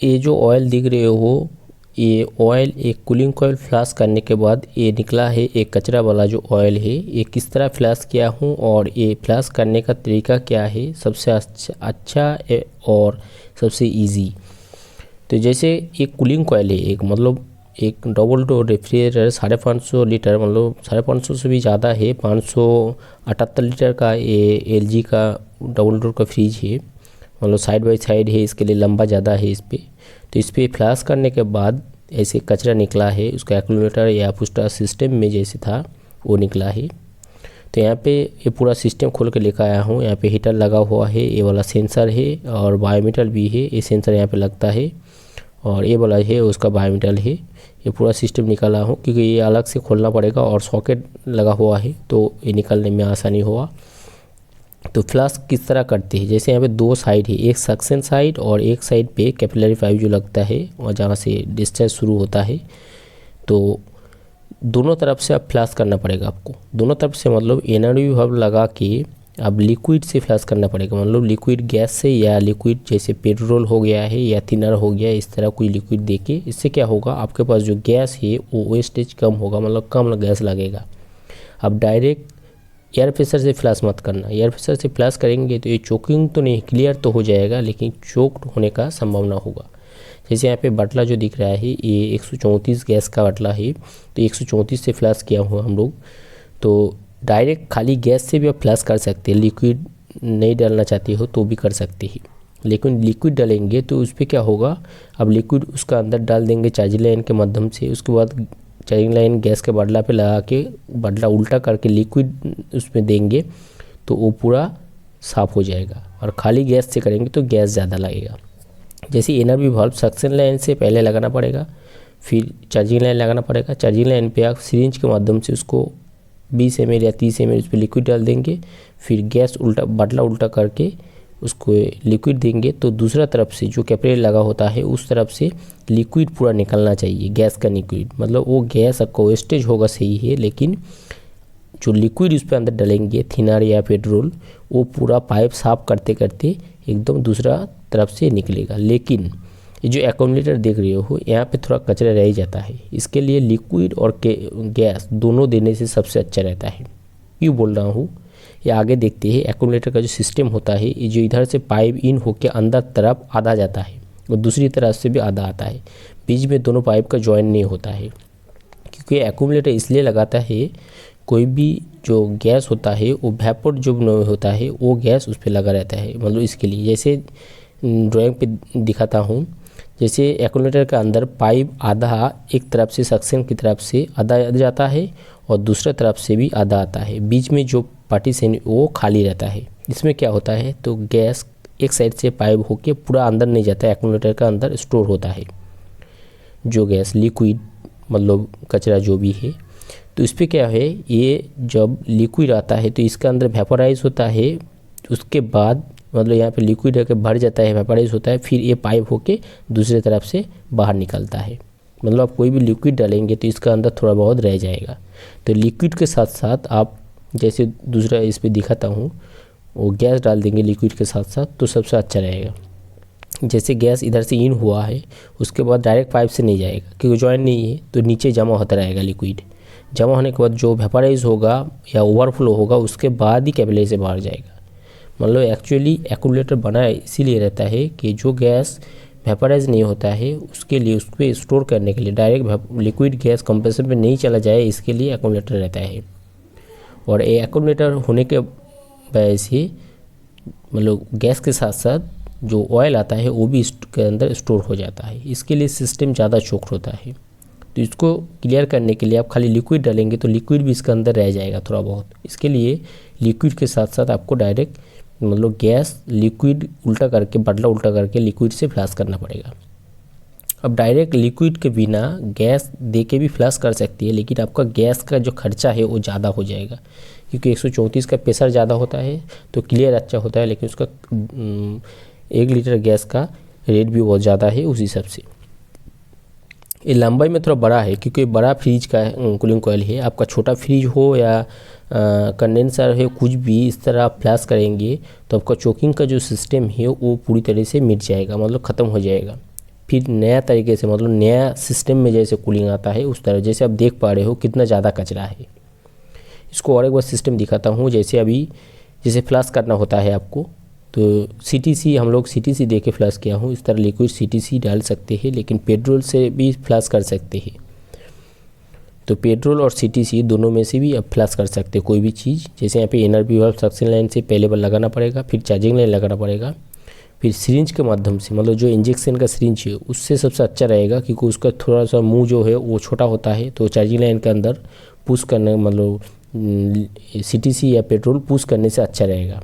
ये जो ऑयल दिख रहे हो, ये ऑयल एक कूलिंग कॉइल फ्लैश करने के बाद ये निकला है एक कचरा वाला जो ऑयल है। ये किस तरह फ्लैश किया हूँ और ये फ्लैश करने का तरीका क्या है, सबसे अच्छा और सबसे इजी। तो जैसे एक कूलिंग कॉइल है, एक मतलब एक डबल डोर रेफ्रिजरेटर 550 लीटर, मतलब 550 से भी ज़्यादा है, 578 लीटर का ये LG का डबल डोर का फ्रिज है, मतलब साइड बाई साइड है, इसके लिए लंबा ज़्यादा है इस पर। तो इस पर फ्लैश करने के बाद ऐसे कचरा निकला है, उसका एक्यूमुलेटर या पुस्टा सिस्टम में जैसे था वो निकला है। तो यहाँ पे ये पूरा सिस्टम खोल के लेकर आया हूँ। यहाँ पे हीटर लगा हुआ है, ये वाला सेंसर है और बायोमीटर भी है। ये सेंसर यहाँ पे लगता है और ये वाला है उसका बायोमीटर है। ये पूरा सिस्टम निकाला हूँ क्योंकि ये अलग से खोलना पड़ेगा और सॉकेट लगा हुआ है तो ये निकालने में आसानी हुआ। तो फ्लैश किस तरह करते हैं, जैसे यहाँ पे दो साइड है, एक सक्शन साइड और एक साइड पे कैपिलरी पाइप जो लगता है और जहाँ से डिस्चार्ज शुरू होता है। तो दोनों तरफ से अब फ्लैश करना पड़ेगा आपको, दोनों तरफ से मतलब एनर्जी हब लगा के अब लिक्विड से फ्लैश करना पड़ेगा, मतलब लिक्विड गैस से या लिक्विड जैसे पेट्रोल हो गया है या थिनर हो गया, इस तरह कोई लिक्विड देके। इससे क्या होगा, आपके पास जो गैस है वो वेस्टेज कम होगा, मतलब कम गैस लगेगा। अब डायरेक्ट एयर प्रेशर से फ्लैश मत करना, एयर प्रेशर से फ्लैश करेंगे तो ये चोकिंग तो नहीं, क्लियर तो हो जाएगा लेकिन चोक्ड होने का संभावना होगा। जैसे यहाँ पे बटला जो दिख रहा है ये 134 गैस का बटला है, तो 134 से फ्लैश किया हुआ हम लोग। तो डायरेक्ट खाली गैस से भी आप फ्लैश कर सकते हैं, लिक्विड नहीं डालना चाहते हो तो भी कर सकते हैं, लेकिन लिक्विड डालेंगे तो उस पर क्या होगा, अब लिक्विड उसका अंदर डाल देंगे चार्जिंग लाइन के माध्यम से, उसके बाद चार्जिंग लाइन गैस के बटला पे लगा के बटला उल्टा करके लिक्विड उसमें देंगे तो वो पूरा साफ़ हो जाएगा। और खाली गैस से करेंगे तो गैस ज़्यादा लगेगा। जैसे एनर्जी वाल्व सक्शन लाइन से पहले लगाना पड़ेगा, फिर चार्जिंग लाइन लगाना पड़ेगा। चार्जिंग लाइन पे आप सिरिंज के माध्यम से उसको 20 ml या 30 ml उस पर लिक्विड डाल देंगे, फिर गैस उल्टा बटला उल्टा करके उसको लिक्विड देंगे तो दूसरा तरफ से जो कैपिलरी लगा होता है उस तरफ से लिक्विड पूरा निकलना चाहिए, गैस का लिक्विड। मतलब वो गैस आपका वेस्टेज होगा सही है, लेकिन जो लिक्विड उस पर अंदर डालेंगे थिनर या पेट्रोल, वो पूरा पाइप साफ करते करते एकदम दूसरा तरफ से निकलेगा। लेकिन ये जो एक्यूमुलेटर देख रहे हो यहाँ पे थोड़ा कचरा रह जाता है, इसके लिए लिक्विड और गैस दोनों देने से सबसे अच्छा रहता है। क्यों बोल रहा हूँ, ये आगे देखते हैं। एक्यूमुलेटर का जो सिस्टम होता है, ये जो इधर से पाइप इन होकर अंदर तरफ आधा जाता है और दूसरी तरफ से भी आधा आता है, बीच में दोनों पाइप का जॉइन नहीं होता है। क्योंकि एक्यूमुलेटर इसलिए लगाता है, कोई भी जो गैस होता है वो वेपर जो होता है वो गैस उस पर लगा रहता है, मतलब इसके लिए। जैसे ड्राइंग पे दिखाता हूँ, जैसे एक्यूमुलेटर का अंदर पाइप आधा एक तरफ से सक्शन की तरफ से आधा जाता है और दूसरा तरफ से भी आधा आता है, बीच में जो पार्टीशन वो खाली रहता है। इसमें क्या होता है, तो गैस एक साइड से पाइप होके पूरा अंदर नहीं जाता, एक्यूमुलेटर का अंदर स्टोर होता है जो गैस लिक्विड, मतलब कचरा जो भी है। तो इस पर क्या है, ये जब लिक्विड आता है तो इसका अंदर वेपराइज होता है, उसके बाद मतलब यहाँ पे लिक्विड होकर भर जाता है, वेपराइज होता है, फिर ये पाइप होके दूसरे तरफ से बाहर निकलता है। मतलब आप कोई भी लिक्विड डालेंगे तो इसका अंदर थोड़ा बहुत रह जाएगा। तो लिक्विड के साथ साथ आप जैसे दूसरा इस पर दिखाता हूँ, वो गैस डाल देंगे लिक्विड के साथ साथ तो सबसे अच्छा रहेगा। जैसे गैस इधर से इन हुआ है, उसके बाद डायरेक्ट पाइप से नहीं जाएगा क्योंकि जॉइन नहीं है, तो नीचे जमा होता रहेगा लिक्विड। जमा होने के बाद जो वेपराइज होगा या ओवरफ्लो होगा उसके बाद ही कैपिलरी से बाहर जाएगा। मतलब एक्चुअली एक्यूमुलेटर बना इसीलिए रहता है कि जो गैस वेपराइज नहीं होता है उसके लिए, उस पर स्टोर करने के लिए डायरेक्ट लिक्विड गैस कंप्रेसर में नहीं चला जाए, इसके लिए एक्यूमुलेटर रहता है। और ये एक्यूमुलेटर होने के वजह से मतलब गैस के साथ साथ जो ऑयल आता है वो भी इसके अंदर स्टोर हो जाता है, इसके लिए सिस्टम ज़्यादा चोक्ड होता है। तो इसको क्लियर करने के लिए आप खाली लिक्विड डालेंगे तो लिक्विड भी इसके अंदर रह जाएगा थोड़ा बहुत, इसके लिए लिक्विड के साथ साथ आपको डायरेक्ट मतलब गैस लिक्विड उल्टा करके बटला उल्टा करके लिक्विड से फ्लैश करना पड़ेगा। अब डायरेक्ट लिक्विड के बिना गैस दे के भी फ्लैश कर सकती है, लेकिन आपका गैस का जो खर्चा है वो ज़्यादा हो जाएगा क्योंकि 134 का प्रेशर ज़्यादा होता है तो क्लियर अच्छा होता है, लेकिन उसका 1 लीटर गैस का रेट भी बहुत ज़्यादा है उस हिसाब से। ये लंबाई में थोड़ा बड़ा है क्योंकि बड़ा फ्रिज का कूलिंग कॉइल है। आपका छोटा फ्रिज हो या कंडेंसर है, कुछ भी इस तरह आप फ्लैश करेंगे तो आपका चोकिंग का जो सिस्टम है वो पूरी तरह से मिट जाएगा, मतलब ख़त्म हो जाएगा। फिर नया तरीके से मतलब नया सिस्टम में जैसे कूलिंग आता है उस तरह। जैसे आप देख पा रहे हो कितना ज़्यादा कचरा है। इसको और एक बार सिस्टम दिखाता हूँ। जैसे अभी जैसे फ्लश करना होता है आपको, तो CTC हम लोग CTC दे के फ्लश किया हूँ। इस तरह लिक्विड CTC डाल सकते हैं, लेकिन पेट्रोल से भी फ्लश कर सकते हैं। तो पेट्रोल और CTC दोनों में से भी आप फ्लश कर सकते हैं कोई भी चीज़। जैसे यहाँ पे NRP वाल्व सक्शन लाइन से पहले बार लगाना पड़ेगा, फिर चार्जिंग लाइन लगाना पड़ेगा, फिर सिरिंज के माध्यम से, मतलब जो इंजेक्शन का सिरिंज है उससे सबसे अच्छा रहेगा, क्योंकि उसका थोड़ा सा मुंह जो है वो छोटा होता है। तो चार्जिंग लाइन के अंदर पुश करने मतलब CTC या पेट्रोल पुश करने से अच्छा रहेगा।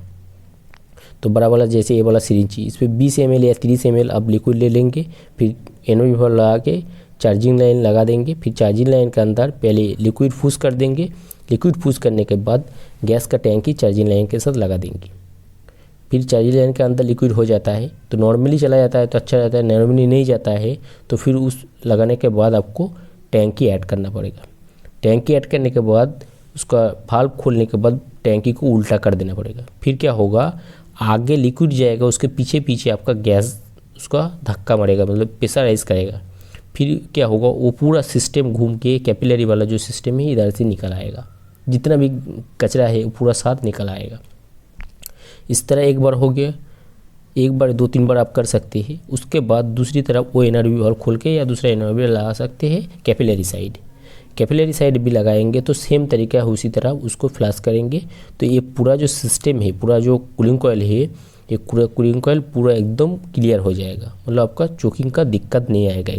तो बड़ा वाला जैसे ये वाला सिरिंज, इस पर 20 ml या 30 ml आप लिक्विड ले लेंगे, फिर NRP वाल्व लगा के चार्जिंग लाइन लगा देंगे। फिर चार्जिंग लाइन के अंदर पहले लिक्विड फूस कर देंगे। लिक्विड फूस करने के बाद गैस का टैंकी चार्जिंग लाइन के साथ लगा देंगे। फिर चार्जिंग लाइन के अंदर लिक्विड हो जाता है तो नॉर्मली चला जाता है तो अच्छा रहता है, नॉर्मली नहीं जाता है तो फिर उस लगाने के बाद आपको टैंकी ऐड करना पड़ेगा। टैंकी ऐड करने के बाद उसका वाल्व खोलने के बाद टैंकी को उल्टा कर देना पड़ेगा। फिर क्या होगा, आगे लिक्विड जाएगा, उसके पीछे पीछे आपका गैस उसका धक्का मारेगा, मतलब प्रेशराइज करेगा। फिर क्या होगा, वो पूरा सिस्टम घूम के कैपिलरी वाला जो सिस्टम है इधर से निकल आएगा। जितना भी कचरा है वो पूरा साथ निकल आएगा। इस तरह एक बार हो गया, एक बार 2-3 बार आप कर सकते हैं। उसके बाद दूसरी तरफ वो NRV वाल्व खोल के या दूसरा NRV लगा सकते हैं कैपिलरी साइड। कैपिलरी साइड भी लगाएंगे तो सेम तरीका है, उसी तरह उसको फ्लश करेंगे। तो ये पूरा जो सिस्टम है, पूरा जो कूलिंग कॉइल है, ये पूरा कूलिंग कॉइल पूरा एकदम क्लियर हो जाएगा। मतलब आपका चोकिंग का दिक्कत नहीं आएगा।